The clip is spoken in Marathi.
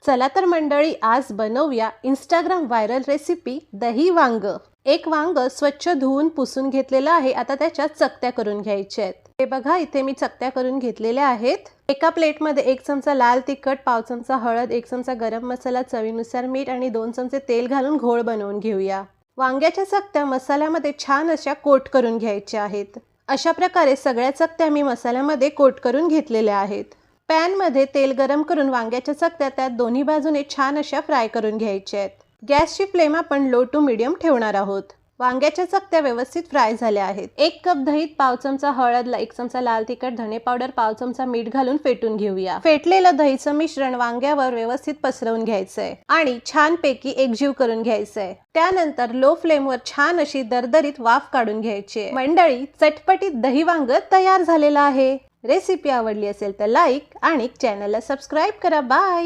चला तर मंडळी, आज बनवूया इंस्टाग्राम व्हायरल रेसिपी दही वांग। एक वांग स्वच्छ धुवून पुसून घेतलेलं आहे। आता त्याच्या चकत्या करून घ्यायच्या आहेत। हे बघा, इथे मी चकत्या करून घेतलेल्या आहेत। एका प्लेटमध्ये 1 चमचा लाल तिखट, पाव चमचा हळद, 1 चमचा गरम मसाला, चवीनुसार मीठ आणि 2 चमचे तेल घालून घोळ बनवून घेऊया। वांग्याच्या चकत्या मसाल्यामध्ये छान अशा कोट करून घ्यायच्या आहेत। अशा प्रकारे सगळ्या चकत्या मी मसाल्यामध्ये कोट करून घेतलेल्या आहेत। पॅन मध्ये तेल गरम करून वांग्याच्या चकत्या त्यात दोन्ही बाजूने छान अशा फ्राय करून घ्यायच्या आहेत। गॅसची फ्लेम आपण लो टू मीडियम ठेवणार आहोत। वांग्याच्या चकत्या व्यवस्थित फ्राय झाल्या आहेत। 1 कप दहीत पाव चमचा हळद, 1 चमचा लाल तिखट, धणे पावडर, पाव चमचा मीठ घालून फेटून घेऊया। फेटलेलं दहीचं मिश्रण वांग्यावर व्यवस्थित पसरवून घ्यायचंय आणि छानपैकी एकजीव करून घ्यायचंय। त्यानंतर लो फ्लेमवर छान अशी दरदरीत वाफ काढून घ्यायची। मंडळी, चटपटीत दही वांग तयार झालेलं आहे। रेसिपी आवडली असेल तर लाईक आणि चॅनलला सबस्क्राइब करा। बाय।